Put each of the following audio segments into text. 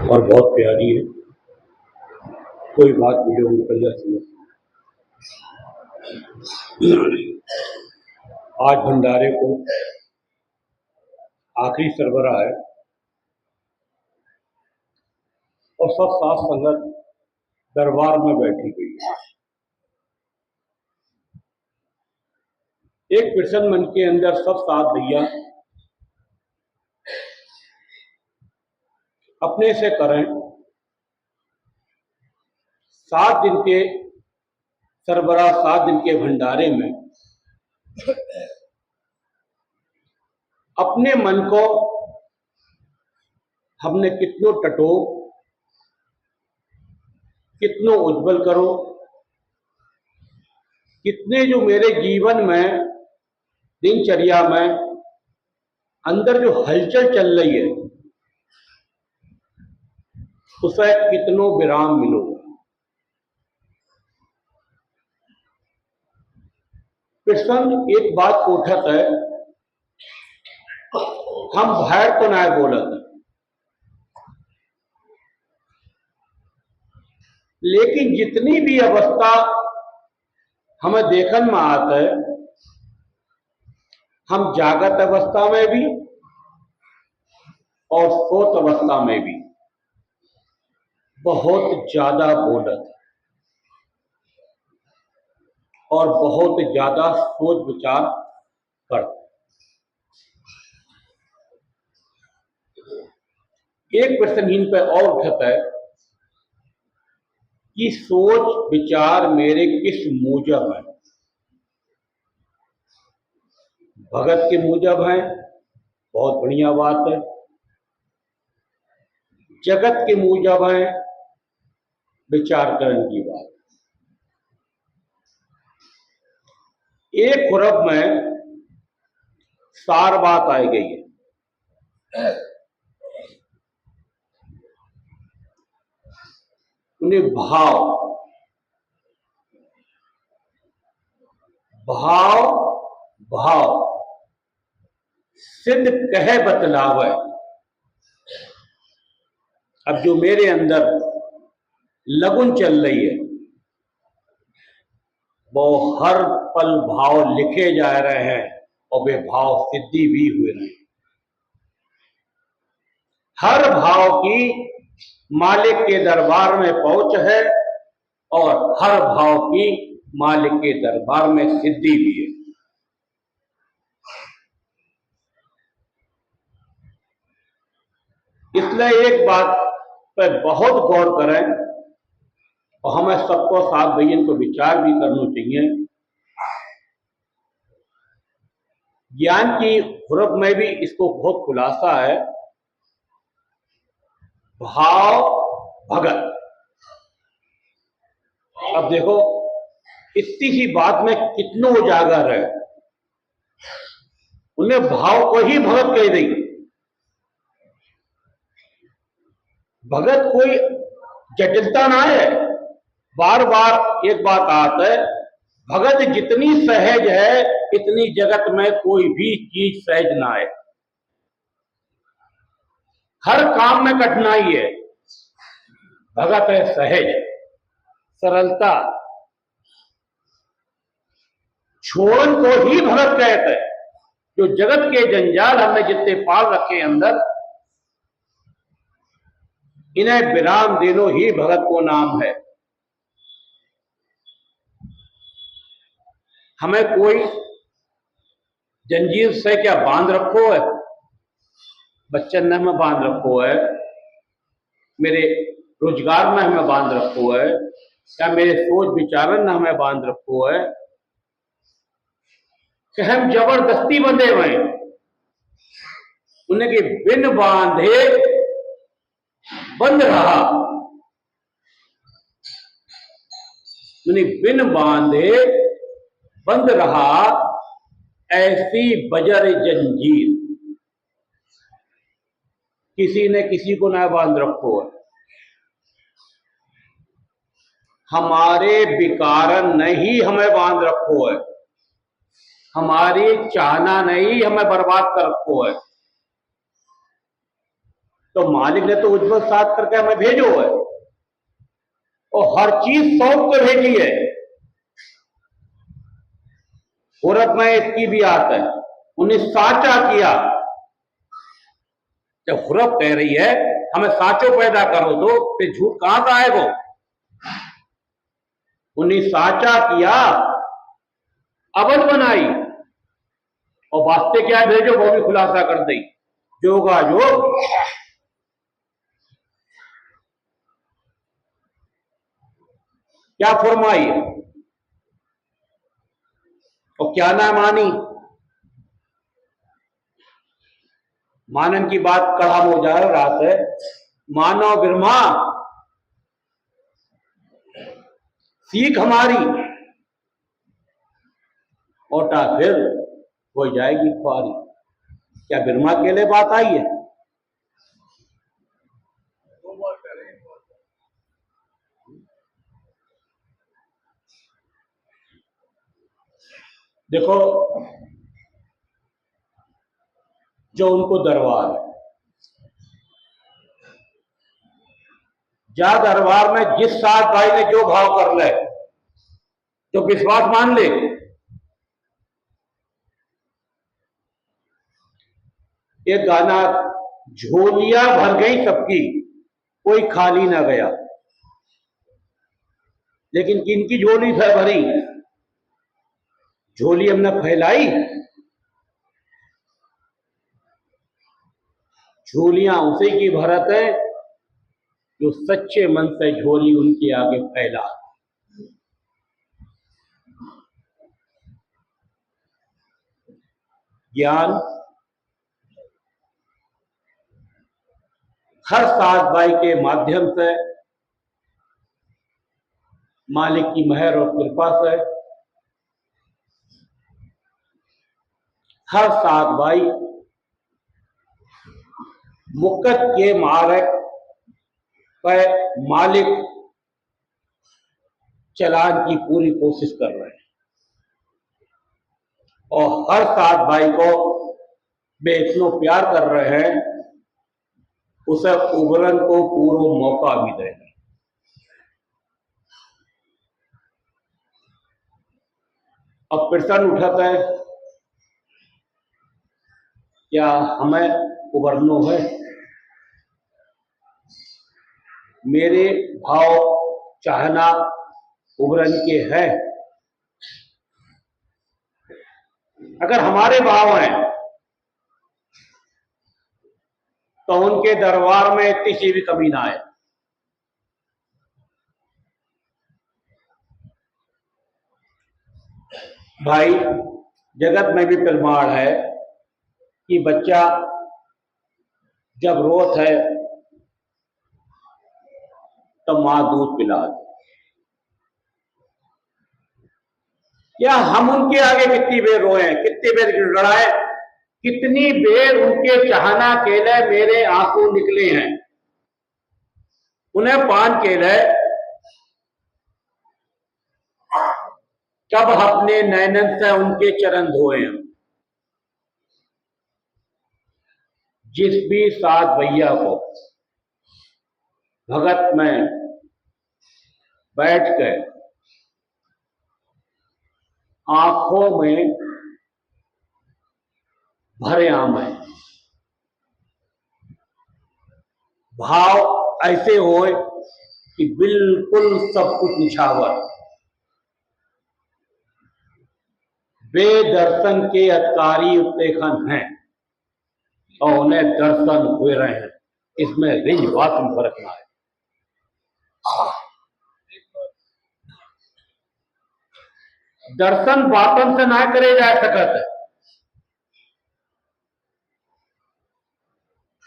और बहुत प्यारी है। कोई बात वीडियो में निकल जाती है। आज भंडारे को आखिरी सरबराह है और सब साथ संगत दरबार में बैठी हुई है। एक प्रसन्न मन के अंदर सब साथ भैया अपने से करें। 7 दिन के सरबराह, 7 दिन के भंडारे में अपने मन को हमने कितनों टटो, कितनों उज्जवल करो, कितने जो मेरे जीवन में दिनचर्या में अंदर जो हलचल चल रही है उसे कितनों विराम मिलो। कृष्ण एक बात कोठत है, हम बाहर तो ना बोलत, लेकिन जितनी भी अवस्था हमें देखन में आता है, हम जागत अवस्था में भी और सोत अवस्था में भी बहुत ज्यादा बोलत और बहुत ज्यादा सोच विचार करते। एक प्रश्न इन पर और उठता है कि सोच विचार मेरे किस मूजब है। भगत के मूजब है, बहुत बढ़िया बात है। जगत के मूजब है, विचार करने की बात। एक खुरब में सार बात आई गई है। उन्हें भाव भाव भाव सिद्ध कहे बतलावे। अब जो मेरे अंदर लगन चल रही है वो हर पल भाव लिखे जा रहे हैं और वे भाव सिद्धि भी हुए रहे। हर भाव की मालिक के दरबार में पहुंच है और हर भाव की मालिक के दरबार में सिद्धि भी है। इसलिए एक बात पर बहुत गौर करें और हमें सबको साथ भैया को विचार भी करना चाहिए। ज्ञान की खुरब में भी इसको बहुत खुलासा है। भाव भगत। अब देखो इतनी ही बात में कितनों उजागर है। उन्हें भाव को ही भगत कह दी। भगत कोई जटिलता ना है। बार बार एक बात आता है, भगत जितनी सहज है इतनी जगत में कोई भी चीज सहज ना है। हर काम में कठिनाई है। भगत है सहज, सरलता। छोड़न को ही भगत कहते हैं। जो जगत के जंजाल हमने जितने पाल रखे अंदर, इन्हें विराम देनो ही भगत को नाम है। हमें कोई जंजीर से क्या बांध रखो है, बच्चन ने हमें बांध रखो है, मेरे रोजगार में हमें बांध रखो है, या मेरे सोच विचारन ने हमें बांध रखो है कि हम जबरदस्ती बंधे हुए। उन्हें कि बिन बांधे बंद रहा, उन्हें बिन बांधे बंद रहा, ऐसी बजर जंजीर। किसी ने किसी को ना बांध रखो है। हमारे विकारन नहीं हमें बांध रखो है, हमारी चाहना नहीं हमें बर्बाद कर रखो है। तो मालिक ने तो उज्जवल साथ करके हमें भेजो है और हर चीज शौक से भेजी है। औरत में इसकी भी आत है, उन्हें साचा किया। जब औरत कह रही है हमें साचो पैदा करो तो फिर झूठ कहां से आएगा? उन्हें साचा किया, अबद बनाई और वास्ते क्या भेजो वो भी खुलासा कर दी, जोगा जोग। क्या फरमाई और क्या ना मानी। मानन की बात कड़ा हो जाए रात है, मानो ब्रह्मा सीख हमारी ओटा फिर हो जाएगी ख्वारी। क्या ब्रह्मा के लिए बात आई है? देखो जो उनको दरबार है, जा दरबार में जिस साथ भाई ने जो भाव कर ले, जो विश्वास मान ले, एक गाना झोलियां भर गई सबकी, कोई खाली ना गया। लेकिन किनकी झोली से भरी? झोली हमने फैलाई, झोलियां उसी की भरत है जो सच्चे मन से झोली उनके आगे फैला। ज्ञान हर सात भाई के माध्यम से, मालिक की मेहर और कृपा से, हर सात भाई मुक्कत के मार्ग पर मालिक चलान की पूरी कोशिश कर रहे हैं और हर सात भाई को वे इतना प्यार कर रहे हैं, उसे उबरन को पूरा मौका भी दे रहे हैं। अब प्रश्न उठाता है क्या हमें उबरनो है? मेरे भाव चाहना उबरन के है। अगर हमारे भाव हैं तो उनके दरबार में इतनी सी भी कमी ना आए। भाई जगत में भी प्रमाण है कि बच्चा जब रोत है तो मां दूध पिला दे। या हम उनके आगे कितनी बेर रोए, कितनी बेर गिड़गड़ाए, कितनी बेर उनके चाहना के लिए मेरे आंसू निकले हैं, उन्हें पान के लिए कब अपने नैनन से उनके चरण धोए हैं। जिस भी सात भैया को भगत में बैठ कर आंखों में भरे आम है, भाव ऐसे होए कि बिल्कुल सब कुछ निछावर, वे दर्शन के अधिकारी उत्तेखन हैं और उन्हें दर्शन हुए रहे हैं। इसमें रिंज बात में फर्क ना है। दर्शन बातन से ना करे जा सकत,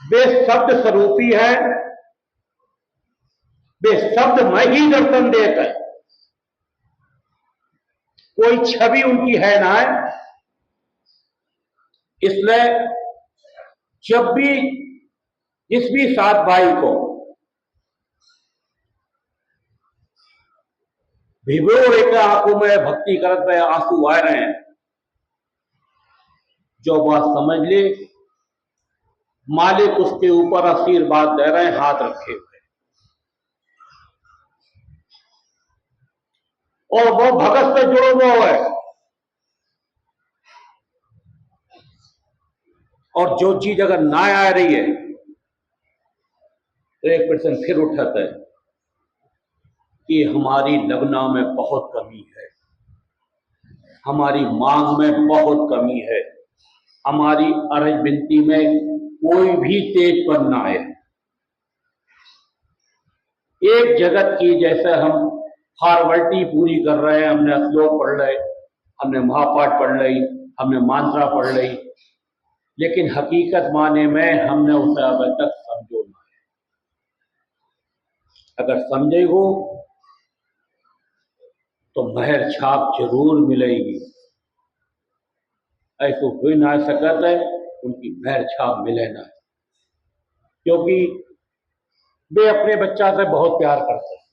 वे शब्द स्वरूपी है, वे शब्द में ही दर्शन देता है, कोई छवि उनकी है ना है। इसलिए जब भी जिस भी सात भाई को भिगोड़े के आंखों में भक्ति करत में आंसू आ रहे हैं, जो बात समझ ले मालिक उसके ऊपर आशीर्वाद दे रहे हैं हाथ रखे हुए, और वो भगत से जुड़े हुआ है। और जो चीज अगर ना आ रही है तो एक पर्सन फिर उठाता है कि हमारी लगना में बहुत कमी है, हमारी मांग में बहुत कमी है, हमारी अर्ज विनती में कोई भी तेज पर ना आए। एक जगत की जैसे हम फॉर्मेलिटी पूरी कर रहे हैं, हमने श्लोक पढ़ रहे, हमने महापाठ पढ़ ली, हमने मंत्रा पढ़ ली, लेकिन हकीकत माने में हमने उसे अब तक समझो ना है। अगर समझे हो तो महर छाप जरूर मिलेगी। ऐसा हो ना सकत है उनकी महर छाप मिले ना, क्योंकि वे अपने बच्चा से बहुत प्यार करते हैं।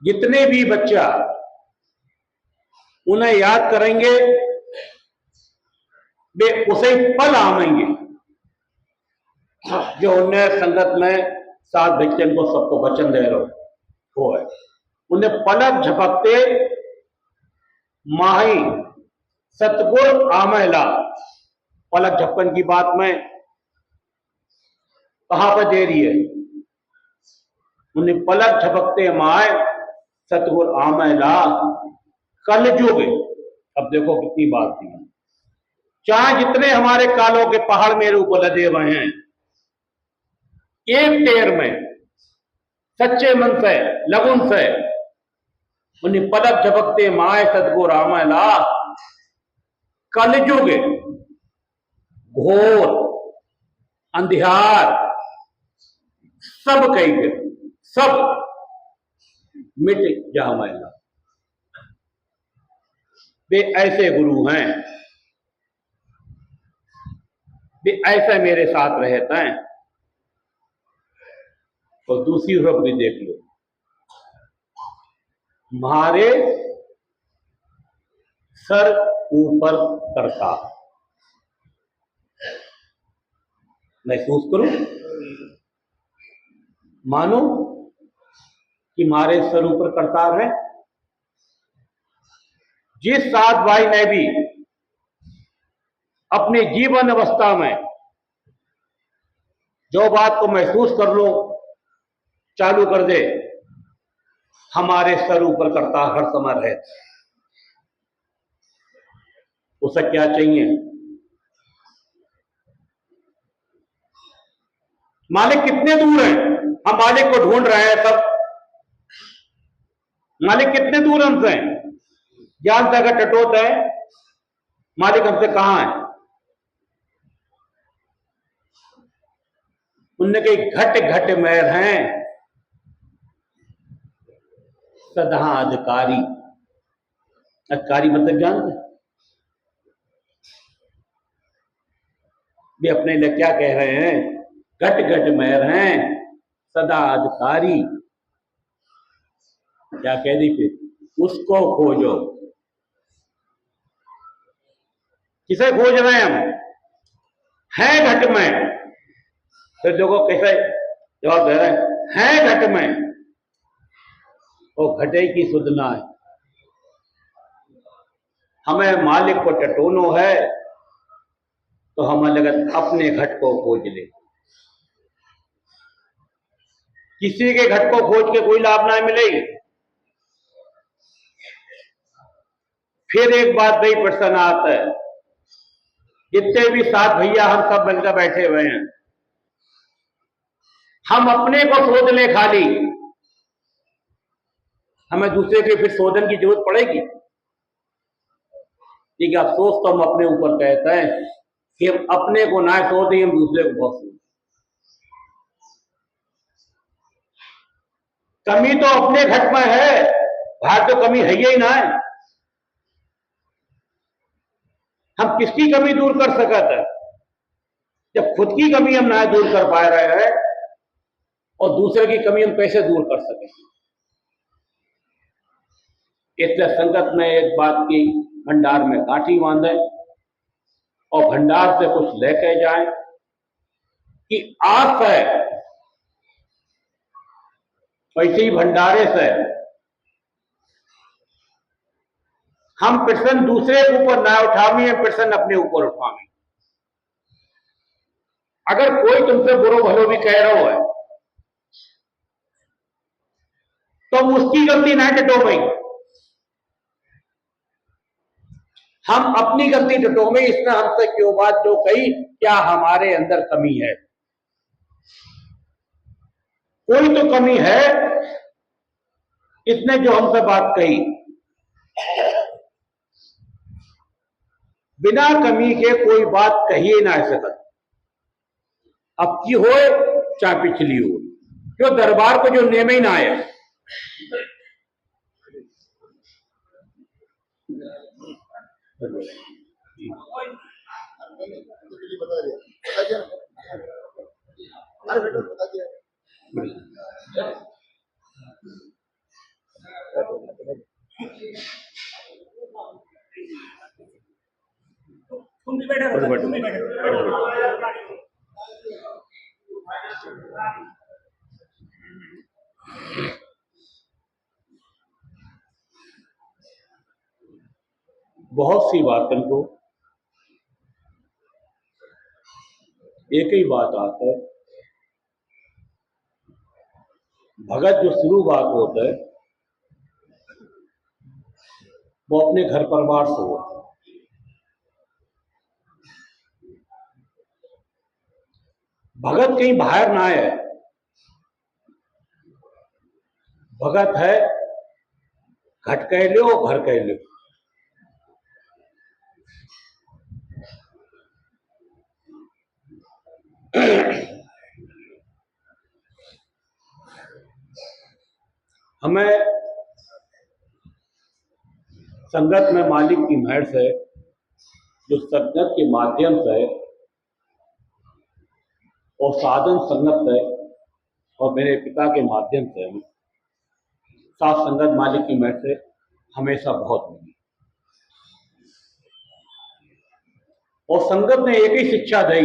जितने भी बच्चा उन्हें याद करेंगे वे उसे पल आवेंगे जो उन्हें संगत में साथ बच्चन को सबको वचन दे रहे हो है। उन्हें पलक झपकते माही सतगुर आमेला। पलक झपकन की बात में कहां पर दे रही है? उन्हें पलक झपकते माए सतगुर आमेला कल जुग। अब देखो कितनी बात थी। चाहे जितने हमारे कालों के पहाड़ मेरे ऊपर लदे हुए हैं, एक टेर में सच्चे मन से लगुन से उन्हें पलक झपकते माए सतगुर आमेला कलयुग घोर अंधियार सब कही सब मिट जामेला। वे ऐसे गुरु हैं, वे ऐसे मेरे साथ रहते हैं। और दूसरी तरफ भी देख लो, मारे सर ऊपर करता। महसूस करो, मानो कि मारे सर ऊपर करतार है। जिस सात भाई ने भी अपने जीवन अवस्था में जो बात को महसूस कर लो, चालू कर दे, हमारे सर ऊपर करता हर समय रहे। उसे क्या चाहिए? मालिक कितने दूर है? हम मालिक को ढूंढ रहे हैं सब। मालिक कितने दूर हमसे हैं? ज्ञान से अगर टटोत है, मालिक हमसे कहां है? उनने कई घट घट मैर हैं सदा अधिकारी। अधिकारी मतलब जानते? वे अपने लिए क्या कह रहे हैं? घट घट मैर हैं सदा अधिकारी। क्या कह दी फिर? उसको खोजो। किसे खोज रहे हैं हम? है घट में। फिर देखो कैसे जवाब दे रहे हैं घट में, वो घटे की सुधना है। हमें मालिक को टटोनो है तो हमें लगत अपने घट को खोज ले। किसी के घट को खोज के कोई लाभ ना मिलेगी। फिर एक बात वही प्रश्न आता है, जितने भी साथ भैया हम सब मिलकर बैठे हुए हैं, हम अपने को शोध ले खाली, हमें दूसरे के फिर शोधन की जरूरत पड़ेगी? ठीक है, अफसोस तो हम अपने ऊपर कहते हैं कि हम अपने को ना शोधे, हम दूसरे को बहुत शोधे। कमी तो अपने घट में है, बाहर तो कमी है ही ना है। हम किसकी कमी दूर कर सकते हैं जब खुद की कमी हम ना दूर कर पा रहे हैं, और दूसरे की कमी हम कैसे दूर कर सकें? इसलिए संगत में एक बात की भंडार में काठी बांधे और भंडार से कुछ लेके जाएं, कि आस है वैसे ही भंडारे से हम प्रश्न दूसरे के ऊपर ना उठावी, प्रश्न अपने ऊपर उठावी। अगर कोई तुमसे बुरो भलो भी कह रहा है तो उसकी गलती ना टटोमें, हम अपनी गलती टटोमें, इसने हमसे क्यों बात जो कही, क्या हमारे अंदर कमी है? कोई तो कमी है, इसने जो हमसे बात कही। बिना कमी के कोई बात कही ना सकता, अब की हो चाहे पिछली हो, जो दरबार को जो नेम ही ना आए। तुम भी बैठे, बहुत सी बातों को एक ही बात आता है, भगत जो शुरू बात होता है वो अपने घर परिवार से होता है। भगत कहीं बाहर ना है, भगत है घट कह लो घर कह लो। हमें संगत में मालिक की मेहर से, जो संगत के माध्यम से और साधन संगत से और मेरे पिता के माध्यम से साथ संगत मालिक की मेहर से हमेशा बहुत मिली। और संगत ने एक ही शिक्षा दी,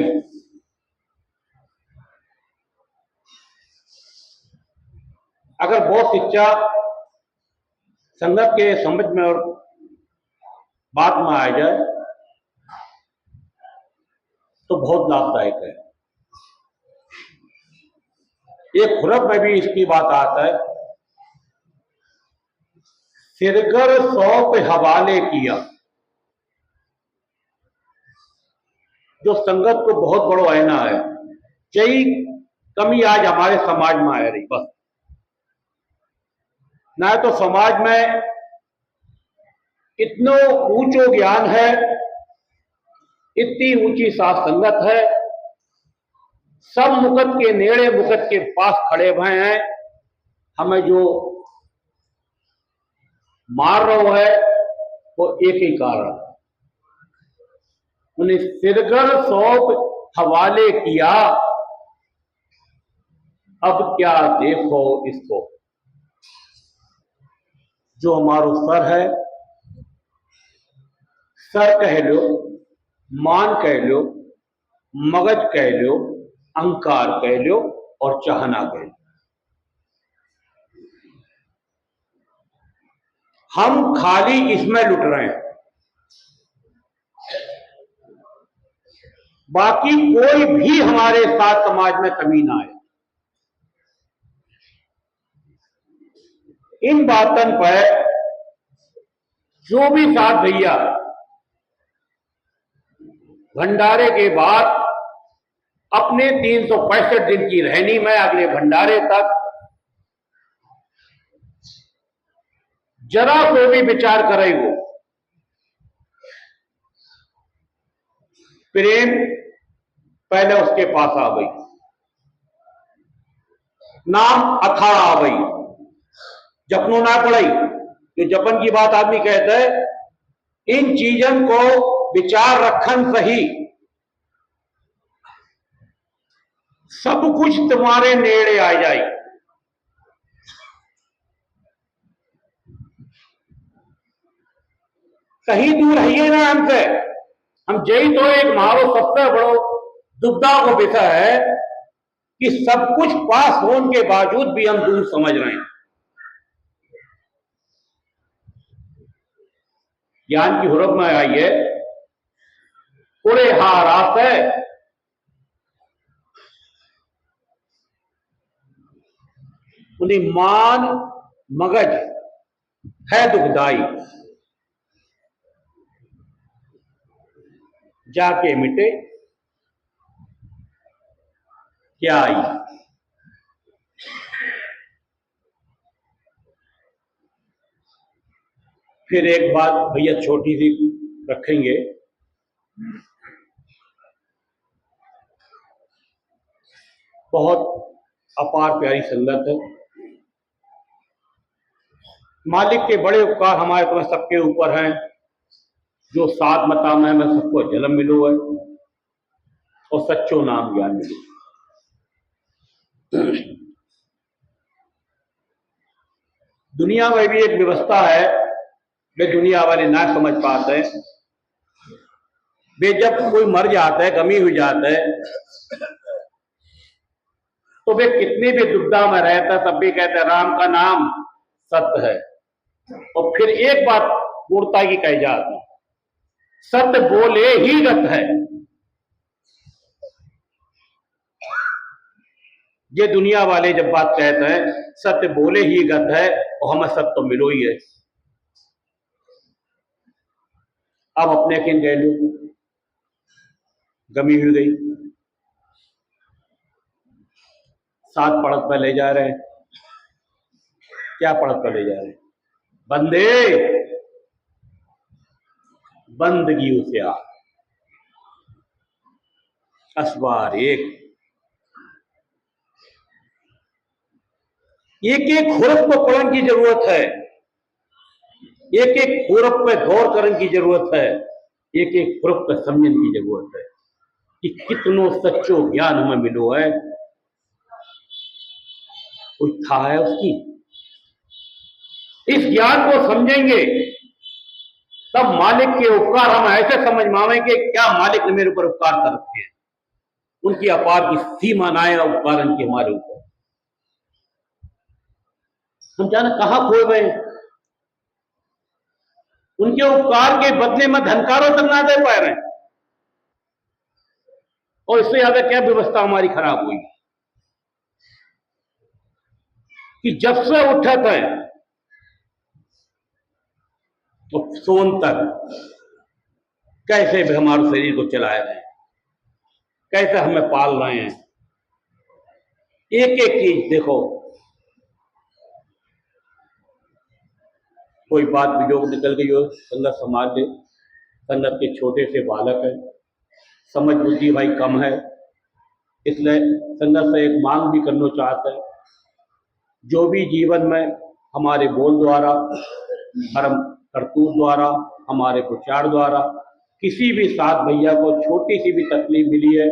अगर बहुत शिक्षा संगत के समझ में और बात में आ जाए तो बहुत लाभदायक है। एक खुरब में भी इसकी बात आता है, सिरगर 100 पे हवाले किया। जो संगत को बहुत बड़ो आईना है, यही कमी आज हमारे समाज में आ रही। बस ना तो समाज में इतनो ऊंचो ज्ञान है, इतनी ऊंची साथ संगत है, सब मुकत के नेड़े मुकत के पास खड़े हुए हैं, हमें जो मार रहा है वो एक ही कारण, उन्हें सिरगर 100 हवाले किया, अब क्या देखो इसको। जो हमारो सर है, सर कह लो, मान कह लो, मगज कह लो, अहंकार कह लो और चाहना कह लो, हम खाली इसमें लुट रहे हैं। बाकी कोई भी हमारे साथ समाज में कमी ना आए। इन बातन पर जो भी साथ भैया भंडारे के बाद अपने 365 दिन की रहनी में अगले भंडारे तक जरा को भी विचार करेगो, प्रेम पहले उसके पास आ गई, नाम अखाड़ा आ गई, जपनो ना पड़ई। जो जपन की बात आदमी कहता है, इन चीजों को विचार रखन सही, सब कुछ तुम्हारे नेड़े आ जाए। कहीं दूर है ना हमसे, हम यही तो एक मारो सबसे बड़ो दुविधा को विषय है कि सब कुछ पास होने के बावजूद भी हम दूर समझ रहे हैं। ज्ञान की हुरब में आई है, उड़े हारात है, उन्हें मान मगज है दुखदाई, जाके मिटे क्या आई। फिर एक बात भैया छोटी सी रखेंगे, बहुत अपार प्यारी संगत है। मालिक के बड़े उपकार हमारे तो सबके ऊपर हैं, जो सात मता में मैं सबको जन्म मिलो है और सच्चो नाम ज्ञान मिलो। दुनिया में भी एक व्यवस्था है, वे दुनिया वाले ना समझ पाते हैं। वे जब कोई मर जाता है, गमी हो जाता है, तो वे कितनी भी दुविधा में रहता है तब भी कहते हैं राम का नाम सत्य है। और फिर एक बात मूर्ता की कही जाती है, सत्य बोले ही गत है। ये दुनिया वाले जब बात कहते हैं सत्य बोले ही गत है, और हमें सत्य तो मिलो ही है। अब अपने किन कह लो, गमी हुई गई, सात पड़त पर ले जा रहे हैं। क्या पड़त पर ले जा रहे हैं? बंदे बंदगी उसे आ असवार एक एक खुरप को पढ़ने की जरूरत है, एक एक खुरप पे गौर करने की जरूरत है, एक एक खुरप पे समझने की जरूरत है कि कितनो सच्चो ज्ञान हमें मिलो है। कोई था है उसकी। इस ज्ञान को समझेंगे तब मालिक के उपकार हम ऐसे समझ मावेंगे क्या मालिक ने मेरे ऊपर उपकार कर रखे हैं। उनकी अपार की सीमा ना है उपकार की हमारे ऊपर। हम जाने कहां खोए गए, उनके उपकार के बदले में धनकारों तक ना दे पा रहे हैं। और इससे ज्यादा क्या व्यवस्था हमारी खराब हुई कि जब से उठत है तो सोन तक कैसे भी हमारे शरीर को चलाए रहे हैं, कैसे हमें पाल रहे हैं। एक एक चीज देखो, कोई बात वियोग निकल गई हो, संगत समाज ले, संगत के छोटे से बालक है, समझ बुद्धि भाई कम है, इसलिए संगत से एक मांग भी करना चाहता है। जो भी जीवन में हमारे बोल द्वारा, धर्म करतूत द्वारा, हमारे विचार द्वारा किसी भी साथ भैया को छोटी सी भी तकलीफ मिली है,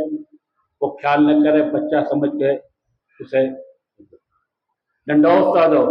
वो ख्याल न करे, बच्चा समझ के उसे दंडौत कर दो।